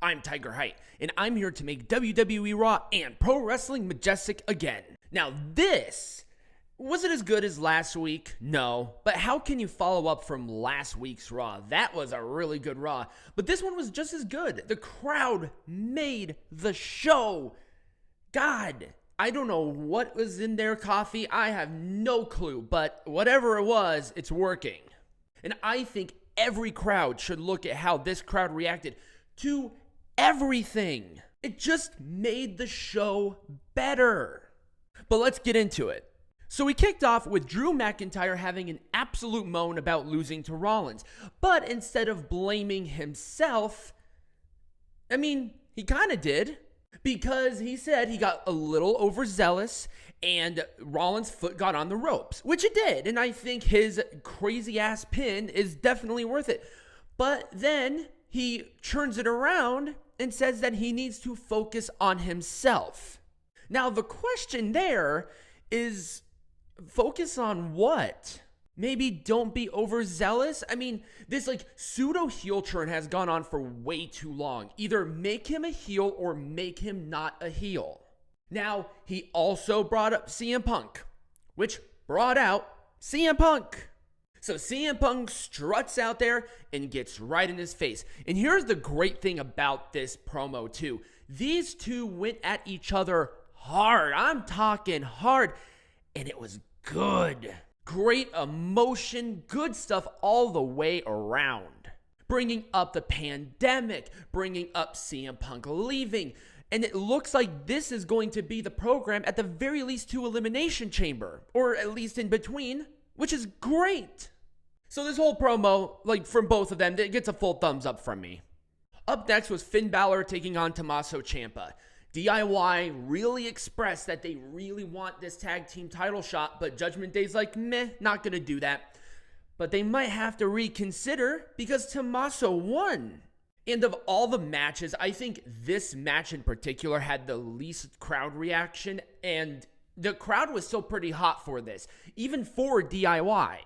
I'm Tigerhite, and I'm here to make WWE Raw and Pro Wrestling Majestic again. Now was it as good as last week? No, but how can you follow up from last week's Raw? That was a really good Raw, but this one was just as good. The crowd made the show. God, I don't know what was in their coffee. I have no clue, but whatever it was, it's working. And I think every crowd should look at how this crowd reacted to everything. It just made the show better. But let's get into it. So we kicked off with Drew McIntyre having an absolute moan about losing to Rollins. But instead of blaming himself, he kind of did. Because he said he got a little overzealous and Rollins' foot got on the ropes, which it did. And I think his crazy ass pin is definitely worth it. But then he turns it around and says that he needs to focus on himself. Now, the question there is, focus on what? Maybe don't be overzealous? This pseudo heel turn has gone on for way too long. Either make him a heel or make him not a heel. Now, he also brought up CM Punk, which brought out CM Punk. So CM Punk struts out there and gets right in his face. And here's the great thing about this promo too. These two went at each other hard. I'm talking hard. And it was good. Great emotion, good stuff all the way around. Bringing up the pandemic, bringing up CM Punk leaving. And it looks like this is going to be the program at the very least to Elimination Chamber. Or at least in between, which is great. So this whole promo, from both of them, it gets a full thumbs up from me. Up next was Finn Balor taking on Tommaso Ciampa. DIY really expressed that they really want this tag team title shot, but Judgment Day's like, meh, not gonna do that. But they might have to reconsider because Tomaso won. And of all the matches, I think this match in particular had the least crowd reaction, and the crowd was still pretty hot for this, even for DIY.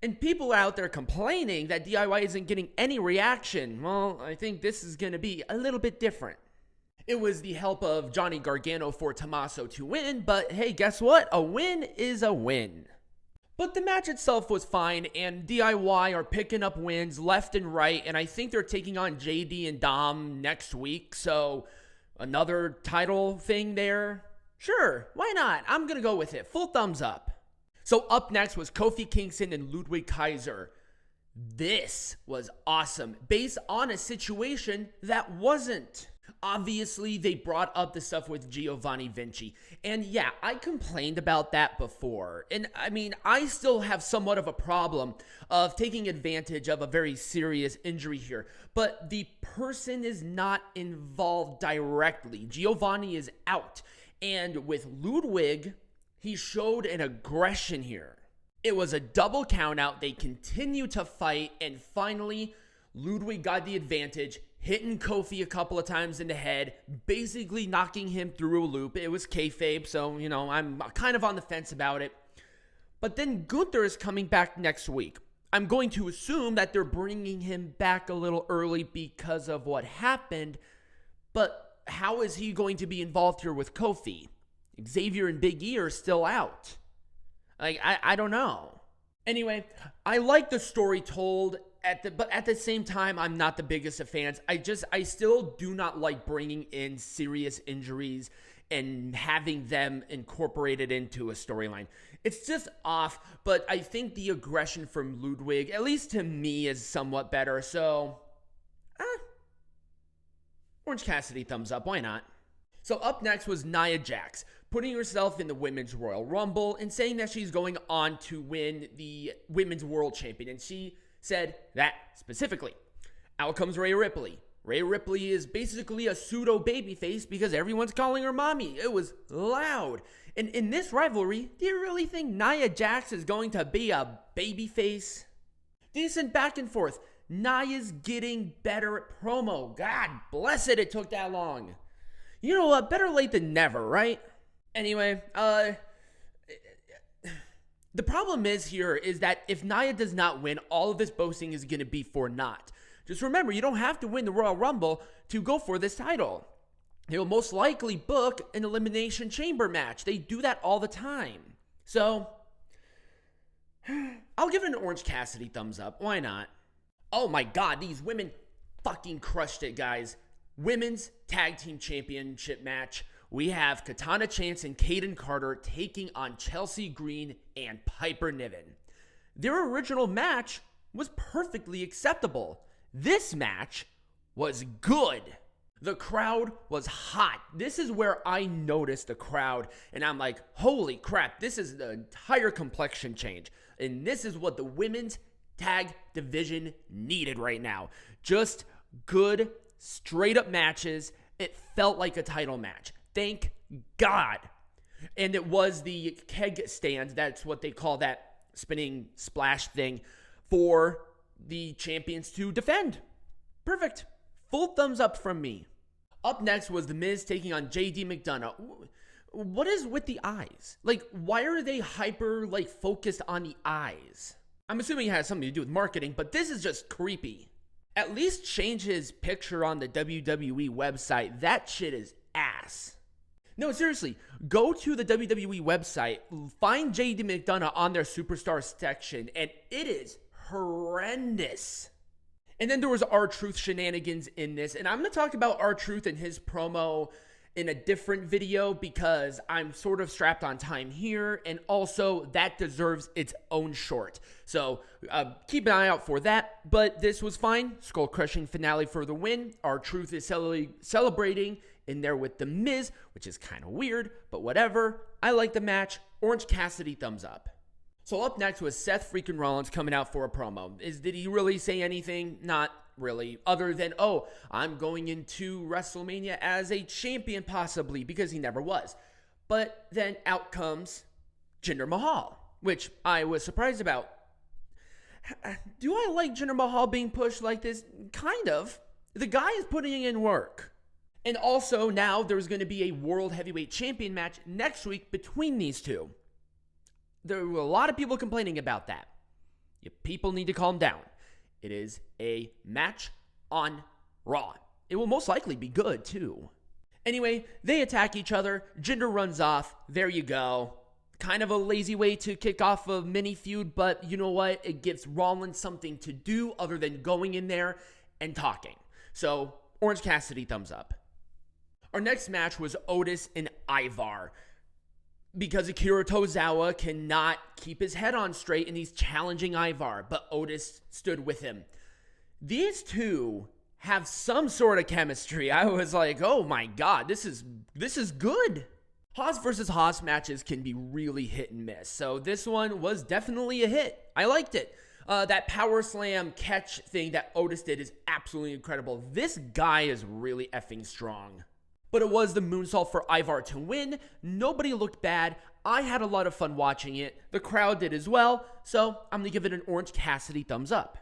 And people out there complaining that DIY isn't getting any reaction. Well, I think this is gonna be a little bit different. It was the help of Johnny Gargano for Tomaso to win, but hey, guess what? A win is a win. But the match itself was fine, and DIY are picking up wins left and right, and I think they're taking on JD and Dom next week, so another title thing there. Sure, why not? I'm gonna go with it. Full thumbs up. So up next was Kofi Kingston and Ludwig Kaiser. This was awesome, based on a situation that wasn't. Obviously, they brought up the stuff with Giovanni Vinci. And yeah, I complained about that before. And I still have somewhat of a problem of taking advantage of a very serious injury here. But the person is not involved directly. Giovanni is out. And with Ludwig, he showed an aggression here. It was a double countout. They continued to fight. And finally, Ludwig got the advantage, hitting Kofi a couple of times in the head, basically knocking him through a loop. It was kayfabe, so, I'm kind of on the fence about it. But then Gunther is coming back next week. I'm going to assume that they're bringing him back a little early because of what happened, but how is he going to be involved here with Kofi? Xavier and Big E are still out. I don't know. Anyway, I like the story told, but at the same time, I'm not the biggest of fans. I still do not like bringing in serious injuries and having them incorporated into a storyline. It's just off, but I think the aggression from Ludwig, at least to me, is somewhat better. So, Orange Cassidy thumbs up. Why not? So up next was Nia Jax, putting herself in the Women's Royal Rumble and saying that she's going on to win the Women's World Champion. And she said that specifically. Out comes Rhea Ripley. Rhea Ripley is basically a pseudo babyface because everyone's calling her mommy. It was loud. And in this rivalry, do you really think Nia Jax is going to be a babyface? Decent back and forth. Nia's getting better at promo. God bless it, it took that long. You know what? Better late than never, right? Anyway, the problem is that if Nia does not win, all of this boasting is going to be for naught. Just remember, you don't have to win the Royal Rumble to go for this title. They'll most likely book an Elimination Chamber match. They do that all the time. So, I'll give it an Orange Cassidy thumbs up. Why not? Oh my God, these women fucking crushed it, guys. Women's Tag Team Championship match. We have Katana Chance and Kayden Carter taking on Chelsea Green and Piper Niven. Their original match was perfectly acceptable. This match was good. The crowd was hot. This is where I noticed the crowd, and I'm like, holy crap, this is the entire complexion change. And this is what the women's tag division needed right now. Just good, straight up matches. It felt like a title match. Thank God. And it was the keg stand. That's what they call that spinning splash thing for the champions to defend. Perfect. Full thumbs up from me. Up next was The Miz taking on JD McDonagh. What is with the eyes? Like, why are they hyper, focused on the eyes? I'm assuming it has something to do with marketing, but this is just creepy. At least change his picture on the WWE website. That shit is ass. No, seriously, go to the WWE website, find JD McDonagh on their superstar section, and it is horrendous. And then there was R-Truth shenanigans in this, and I'm going to talk about R-Truth and his promo in a different video because I'm sort of strapped on time here, and also that deserves its own short. So keep an eye out for that, but this was fine. Skull-crushing finale for the win. R-Truth is celebrating in there with The Miz, which is kind of weird, but whatever. I like the match. Orange Cassidy thumbs up. So up next was Seth freaking Rollins coming out for a promo. Did he really say anything? Not really. Other than, oh, I'm going into WrestleMania as a champion possibly, because he never was. But then out comes Jinder Mahal, which I was surprised about. Do I like Jinder Mahal being pushed like this? Kind of. The guy is putting in work. And also now there's going to be a World Heavyweight Champion match next week between these two. There were a lot of people complaining about that. You people need to calm down. It is a match on Raw. It will most likely be good, too. Anyway, they attack each other. Jinder runs off. There you go. Kind of a lazy way to kick off a mini feud, but you know what? It gives Rollins something to do other than going in there and talking. So, Orange Cassidy thumbs up. Our next match was Otis and Ivar. Because Akira Tozawa cannot keep his head on straight and he's challenging Ivar, but Otis stood with him. These two have some sort of chemistry. I was like, oh my God, this is good. Haas versus Haas matches can be really hit and miss. So this one was definitely a hit. I liked it. That power slam catch thing that Otis did is absolutely incredible. This guy is really effing strong. But it was the moonsault for Ivar to win. Nobody looked bad. I had a lot of fun watching it. The crowd did as well. So I'm going to give it an Orange Cassidy thumbs up.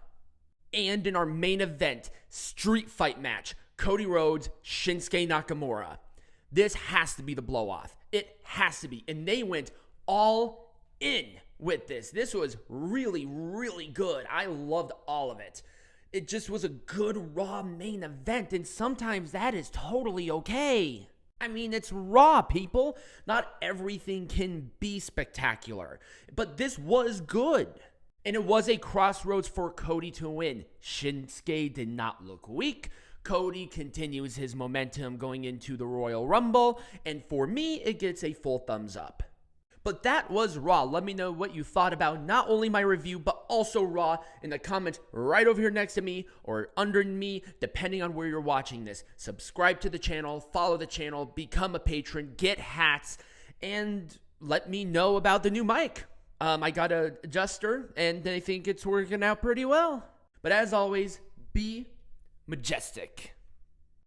And in our main event, street fight match, Cody Rhodes, Shinsuke Nakamura. This has to be the blow-off. It has to be. And they went all in with this. This was really, really good. I loved all of it. It just was a good Raw main event, and sometimes that is totally okay. I mean, it's Raw, people. Not everything can be spectacular, but this was good. And it was a crossroads for Cody to win. Shinsuke did not look weak. Cody continues his momentum going into the Royal Rumble, and for me, it gets a full thumbs up. But that was Raw. Let me know what you thought about not only my review, but also Raw in the comments right over here next to me or under me, depending on where you're watching this. Subscribe to the channel, follow the channel, become a patron, get hats, and let me know about the new mic. I got an adjuster, and I think it's working out pretty well. But as always, be majestic.